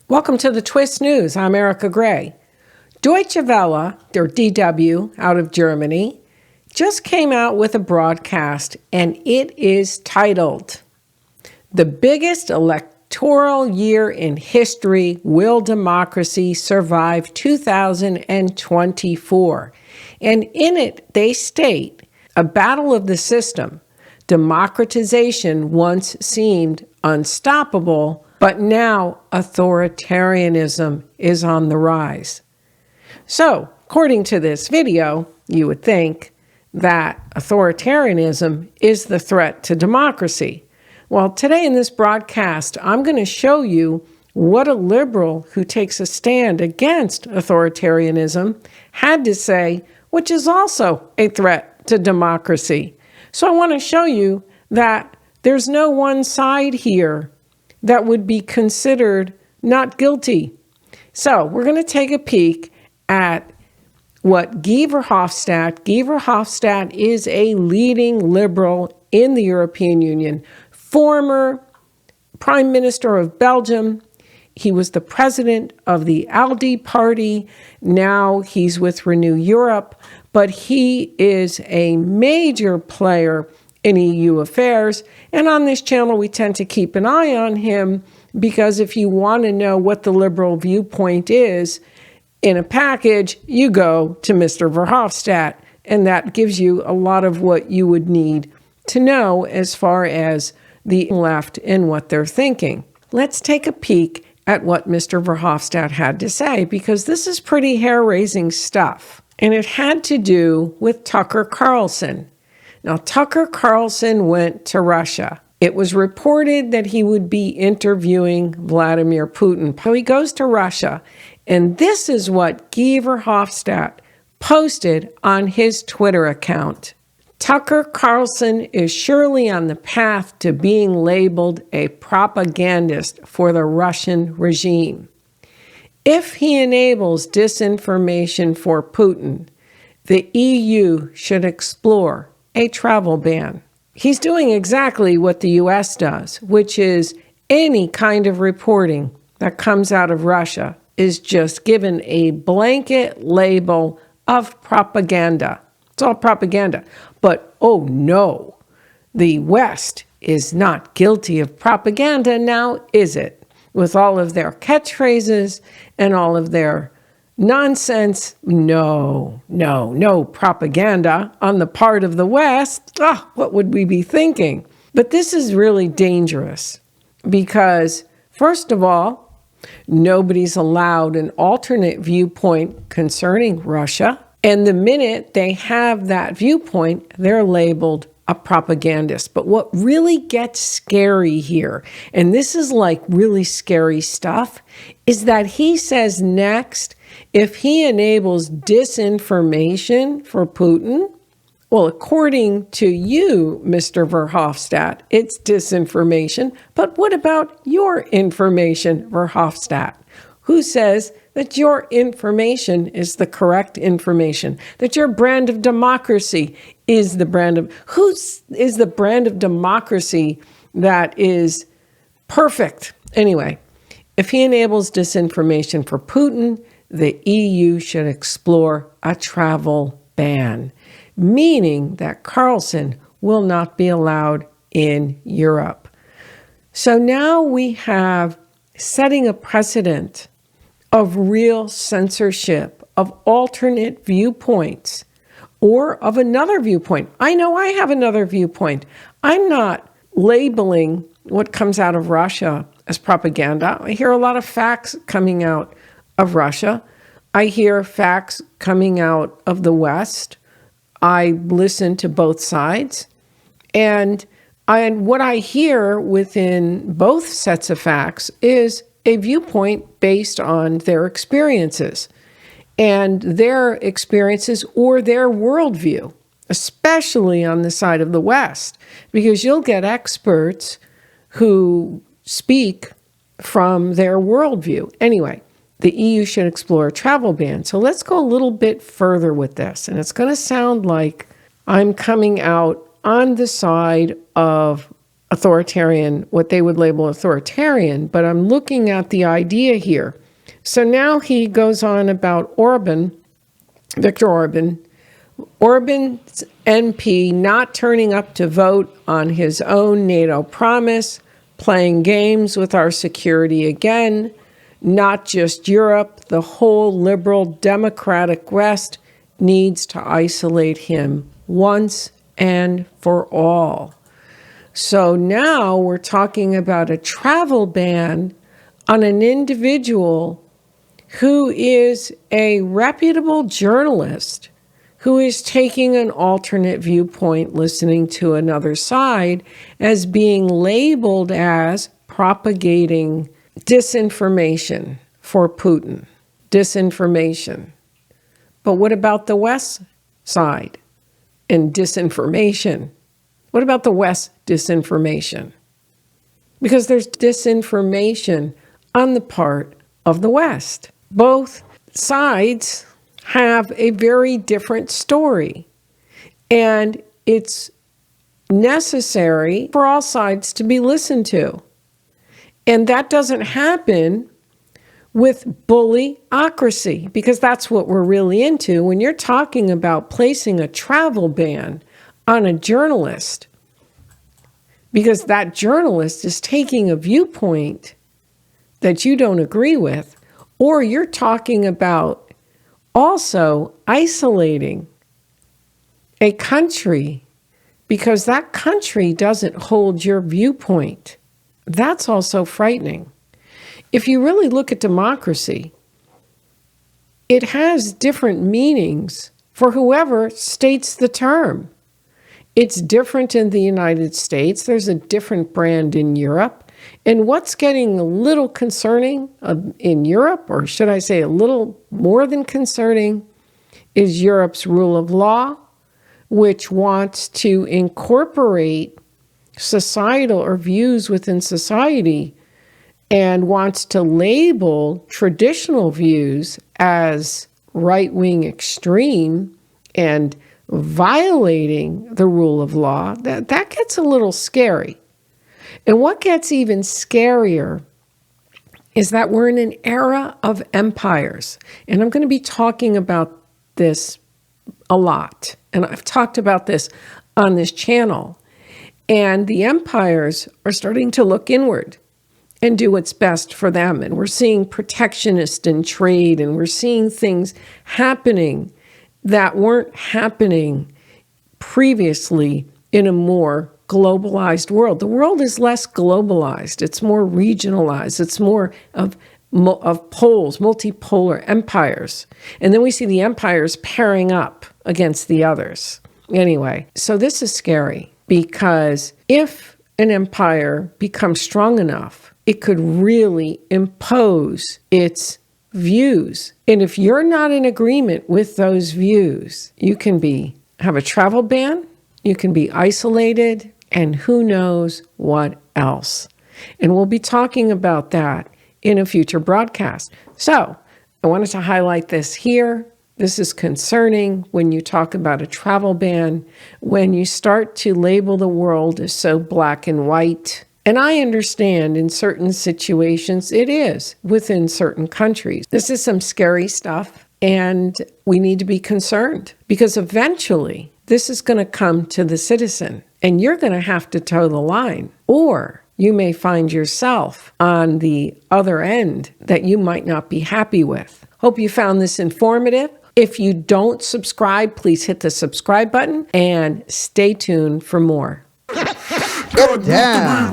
Welcome to the Twist News. I'm Erika Grey. Deutsche Welle, or DW, out of Germany, just came out with a broadcast, and it is titled, "The Biggest Electoral Year in History, Will Democracy Survive 2024?" And in it, they state, a battle of the system. Democratization once seemed unstoppable, but now authoritarianism is on the rise. So, according to this video, you would think that authoritarianism is the threat to democracy. Well, today in this broadcast, I'm going to show you what a liberal who takes a stand against authoritarianism had to say, which is also a threat to democracy. So I want to show you that there's no one side here that would be considered not guilty. So we're going to take a peek at what Guy Verhofstadt is a leading liberal in the European Union, former Prime Minister of Belgium. He was the president of the ALDE party. Now he's with Renew Europe, but he is a major player in EU affairs. And on this channel, we tend to keep an eye on him because if you want to know what the liberal viewpoint is in a package, you go to Mr. Verhofstadt, and that gives you a lot of what you would need to know as far as the left and what they're thinking. Let's take a peek at what Mr. Verhofstadt had to say, because this is pretty hair-raising stuff. And it had to do with Tucker Carlson. Now, Tucker Carlson went to Russia. It was reported that he would be interviewing Vladimir Putin. So he goes to Russia, and this is what Guy Verhofstadt posted on his Twitter account. Tucker Carlson is surely on the path to being labeled a propagandist for the Russian regime. If he enables disinformation for Putin, the EU should explore a travel ban. He's doing exactly what the US does, which is any kind of reporting that comes out of Russia is just given a blanket label of propaganda. It's all propaganda. But oh no, the West is not guilty of propaganda now, is it? With all of their catchphrases and all of their nonsense, no propaganda on the part of the West. What would we be thinking? But this is really dangerous because, first of all, nobody's allowed an alternate viewpoint concerning Russia. And the minute they have that viewpoint, they're labeled a propagandist. But what really gets scary here, and this is like really scary stuff, is that he says next, if he enables disinformation for Putin, well, according to you, Mr. Verhofstadt, it's disinformation. But what about your information, Verhofstadt? Who says that your information is the correct information, that your brand of democracy is the brand of, is the brand of democracy that is perfect? Anyway, if he enables disinformation for Putin, the EU should explore a travel ban, meaning that Carlson will not be allowed in Europe. So now we have setting a precedent of real censorship, of alternate viewpoints, or of another viewpoint. I know I have another viewpoint. I'm not labeling what comes out of Russia as propaganda. I hear a lot of facts coming out of Russia. I hear facts coming out of the West. I listen to both sides. And what I hear within both sets of facts is a viewpoint based on their experiences and their experiences or their worldview, especially on the side of the West, because you'll get experts who speak from their worldview. Anyway, the EU should explore a travel ban. So let's go a little bit further with this. And it's going to sound like I'm coming out on the side of authoritarian, what they would label authoritarian, but I'm looking at the idea here. So now he goes on about Viktor Orban's MP not turning up to vote on his own NATO promise, playing games with our security again, not just Europe, the whole liberal democratic West needs to isolate him once and for all. So now we're talking about a travel ban on an individual who is a reputable journalist who is taking an alternate viewpoint, listening to another side, as being labeled as propagating disinformation for Putin. Disinformation. But what about the West side and disinformation? What about the West disinformation? Because there's disinformation on the part of the West. Both sides have a very different story. And it's necessary for all sides to be listened to. And that doesn't happen with bullyocracy, because that's what we're really into. When you're talking about placing a travel ban on a journalist, because that journalist is taking a viewpoint that you don't agree with, or you're talking about also isolating a country because that country doesn't hold your viewpoint, that's also frightening. If you really look at democracy, it has different meanings for whoever states the term. It's different in the United States. There's a different brand in Europe. And what's getting a little concerning in Europe, or should I say a little more than concerning, is Europe's rule of law, which wants to incorporate societal or views within society and wants to label traditional views as right-wing extreme and violating the rule of law. That gets a little scary. And what gets even scarier is that we're in an era of empires. And I'm going to be talking about this a lot. And I've talked about this on this channel. And the empires are starting to look inward and do what's best for them. And we're seeing protectionist in trade, and we're seeing things happening that weren't happening previously in a more globalized world. The world is less globalized. It's more regionalized. It's more of poles, multipolar empires. And then we see the empires pairing up against the others. Anyway, so this is scary, because if an empire becomes strong enough, it could really impose its views. And if you're not in agreement with those views, you can have a travel ban, you can be isolated, and who knows what else. And we'll be talking about that in a future broadcast. So I wanted to highlight this here. This is concerning when you talk about a travel ban, when you start to label the world as so black and white. And I understand in certain situations it is within certain countries. This is some scary stuff, and we need to be concerned, because eventually this is going to come to the citizen, and you're going to have to toe the line, or you may find yourself on the other end that you might not be happy with. Hope you found this informative. If you don't subscribe, please hit the subscribe button and stay tuned for more. Damn.